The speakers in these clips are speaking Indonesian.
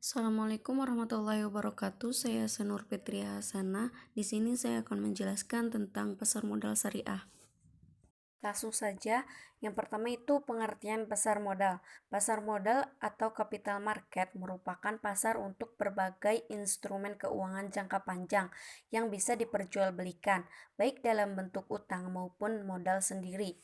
Assalamualaikum warahmatullahi wabarakatuh. Saya Senur Fitria Hasana. Di sini saya akan menjelaskan tentang pasar modal syariah. Langsung saja, yang pertama itu pengertian pasar modal. Pasar modal atau capital market merupakan pasar untuk berbagai instrumen keuangan jangka panjang yang bisa diperjualbelikan, baik dalam bentuk utang maupun modal sendiri.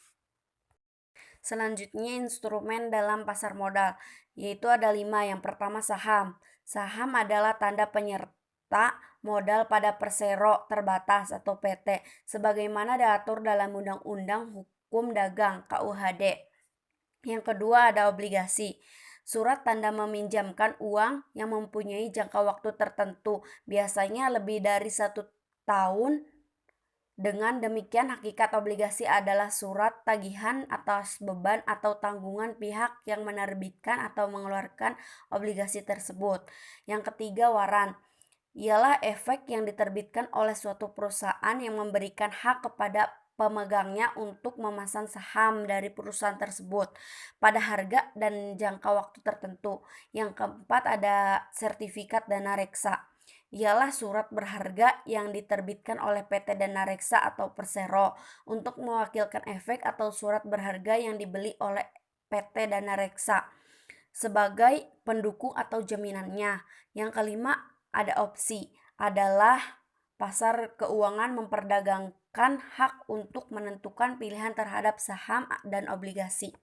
Selanjutnya instrumen dalam pasar modal, yaitu ada 5. Yang pertama saham. Saham adalah tanda penyerta modal pada persero terbatas atau PT, sebagaimana diatur dalam Undang-Undang Hukum Dagang (KUHD). Yang kedua ada obligasi. Surat tanda meminjamkan uang yang mempunyai jangka waktu tertentu, biasanya lebih dari 1 tahun. Dengan demikian, hakikat obligasi adalah surat tagihan atas beban atau tanggungan pihak yang menerbitkan atau mengeluarkan obligasi tersebut. Yang ketiga, waran. Ialah efek yang diterbitkan oleh suatu perusahaan yang memberikan hak kepada pemegangnya untuk memasang saham dari perusahaan tersebut pada harga dan jangka waktu tertentu. Yang keempat ada sertifikat dana reksa. Ialah surat berharga yang diterbitkan oleh PT Dana Reksa atau Persero untuk mewakilkan efek atau surat berharga yang dibeli oleh PT Dana Reksa sebagai pendukung atau jaminannya. Yang kelima ada opsi, adalah pasar keuangan memperdagangkan hak untuk menentukan pilihan terhadap saham dan obligasi.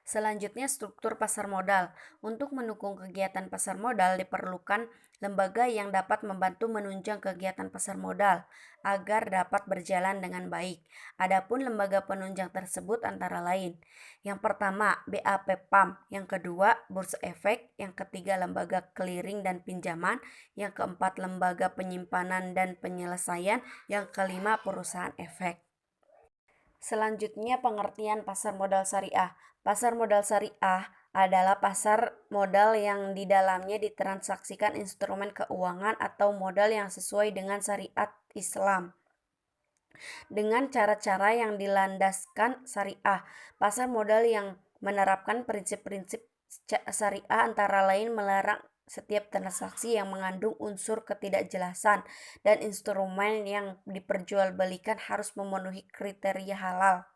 Selanjutnya struktur pasar modal. Untuk mendukung kegiatan pasar modal diperlukan lembaga yang dapat membantu menunjang kegiatan pasar modal agar dapat berjalan dengan baik. Adapun lembaga penunjang tersebut antara lain: yang pertama BAPEPAM, yang kedua Bursa Efek, yang ketiga lembaga clearing dan pinjaman, yang keempat lembaga penyimpanan dan penyelesaian, yang kelima perusahaan efek. Selanjutnya pengertian pasar modal syariah. Pasar modal syariah adalah pasar modal yang di dalamnya ditransaksikan instrumen keuangan atau modal yang sesuai dengan syariat Islam dengan cara-cara yang dilandaskan syariah. Pasar modal yang menerapkan prinsip-prinsip syariah antara lain melarang setiap transaksi yang mengandung unsur ketidakjelasan dan instrumen yang diperjualbelikan harus memenuhi kriteria halal.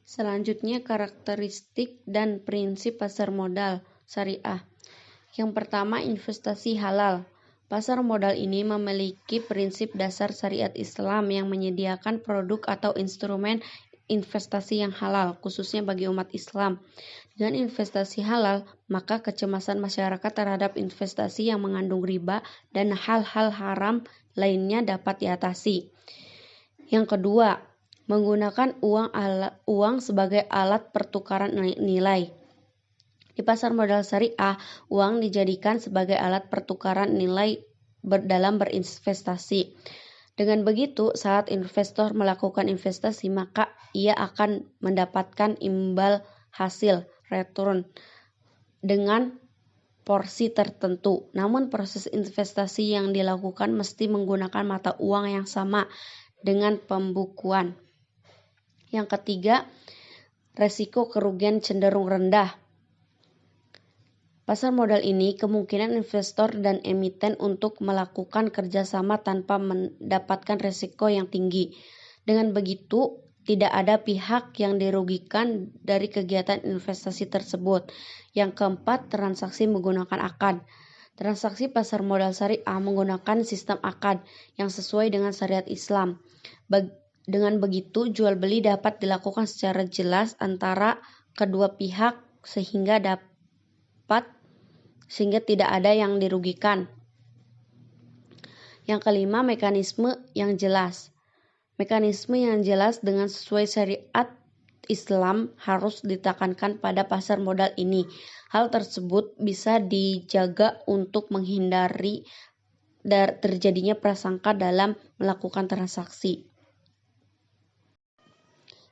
Selanjutnya karakteristik dan prinsip pasar modal syariah. Yang pertama, investasi halal. Pasar modal ini memiliki prinsip dasar syariat Islam yang menyediakan produk atau instrumen investasi yang halal, khususnya bagi umat Islam. Dengan investasi halal, maka kecemasan masyarakat terhadap investasi yang mengandung riba dan hal-hal haram lainnya dapat diatasi. Yang kedua, menggunakan uang sebagai alat pertukaran nilai. Di pasar modal syariah, uang dijadikan sebagai alat pertukaran nilai dalam berinvestasi. Dengan begitu, saat investor melakukan investasi, maka ia akan mendapatkan imbal hasil (return) dengan porsi tertentu. Namun proses investasi yang dilakukan mesti menggunakan mata uang yang sama dengan pembukuan. Yang ketiga, resiko kerugian cenderung rendah. Pasar modal ini kemungkinan investor dan emiten untuk melakukan kerjasama tanpa mendapatkan resiko yang tinggi. Dengan begitu, tidak ada pihak yang dirugikan dari kegiatan investasi tersebut. Yang keempat, transaksi menggunakan akad. Transaksi pasar modal syariah menggunakan sistem akad yang sesuai dengan syariat Islam. Dengan begitu, jual beli dapat dilakukan secara jelas antara kedua pihak sehingga tidak ada yang dirugikan. Yang kelima, mekanisme yang jelas. Mekanisme yang jelas dengan sesuai syariat Islam harus ditekankan pada pasar modal ini. Hal tersebut bisa dijaga untuk menghindari terjadinya prasangka dalam melakukan transaksi.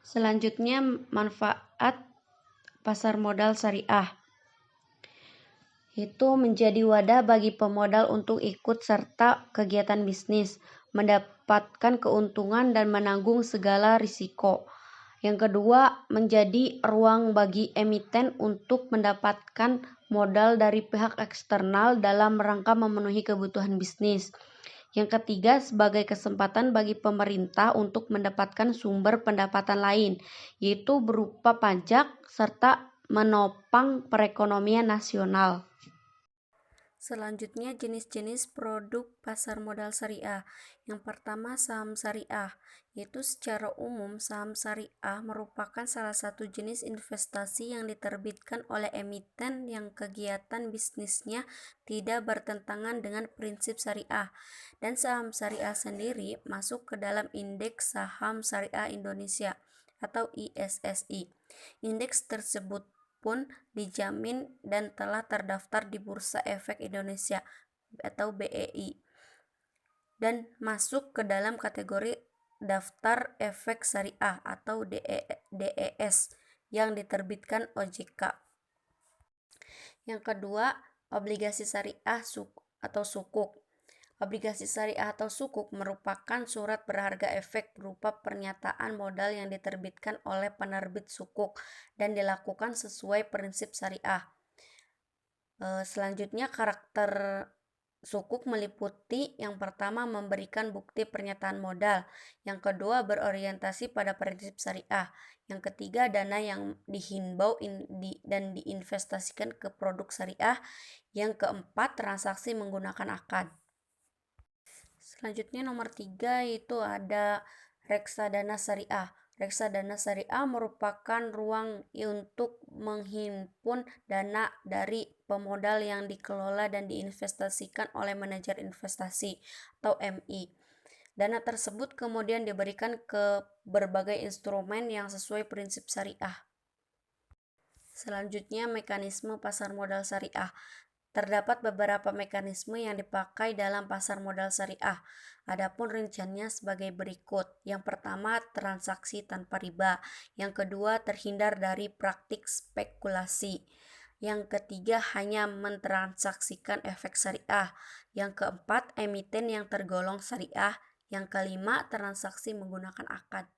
Selanjutnya, manfaat pasar modal syariah itu menjadi wadah bagi pemodal untuk ikut serta kegiatan bisnis, mendapatkan keuntungan dan menanggung segala risiko. Yang kedua, menjadi ruang bagi emiten untuk mendapatkan modal dari pihak eksternal dalam rangka memenuhi kebutuhan bisnis. Yang ketiga, sebagai kesempatan bagi pemerintah untuk mendapatkan sumber pendapatan lain, yaitu berupa pajak serta menopang perekonomian nasional. Selanjutnya, jenis-jenis produk pasar modal syariah. Yang pertama, saham syariah, yaitu secara umum saham syariah merupakan salah satu jenis investasi yang diterbitkan oleh emiten yang kegiatan bisnisnya tidak bertentangan dengan prinsip syariah. Dan saham syariah sendiri masuk ke dalam Indeks Saham Syariah Indonesia atau ISSI. Indeks tersebut pun dijamin dan telah terdaftar di Bursa Efek Indonesia atau BEI dan masuk ke dalam kategori daftar efek syariah atau DES yang diterbitkan OJK. Yang kedua, obligasi syariah atau sukuk. Obligasi syariah atau sukuk merupakan surat berharga efek berupa pernyataan modal yang diterbitkan oleh penerbit sukuk dan dilakukan sesuai prinsip syariah. Selanjutnya, karakter sukuk meliputi yang pertama memberikan bukti pernyataan modal, yang kedua berorientasi pada prinsip syariah, yang ketiga dana yang dihimbau dan diinvestasikan ke produk syariah, yang keempat transaksi menggunakan akad. Selanjutnya nomor 3 itu ada reksadana syariah. Reksadana syariah merupakan ruang untuk menghimpun dana dari pemodal yang dikelola dan diinvestasikan oleh manajer investasi atau MI. Dana tersebut kemudian diberikan ke berbagai instrumen yang sesuai prinsip syariah. Selanjutnya, mekanisme pasar modal syariah. Terdapat beberapa mekanisme yang dipakai dalam pasar modal syariah. Adapun rinciannya sebagai berikut. Yang pertama, transaksi tanpa riba. Yang kedua, terhindar dari praktik spekulasi. Yang ketiga, hanya mentransaksikan efek syariah. Yang keempat, emiten yang tergolong syariah. Yang kelima, transaksi menggunakan akad.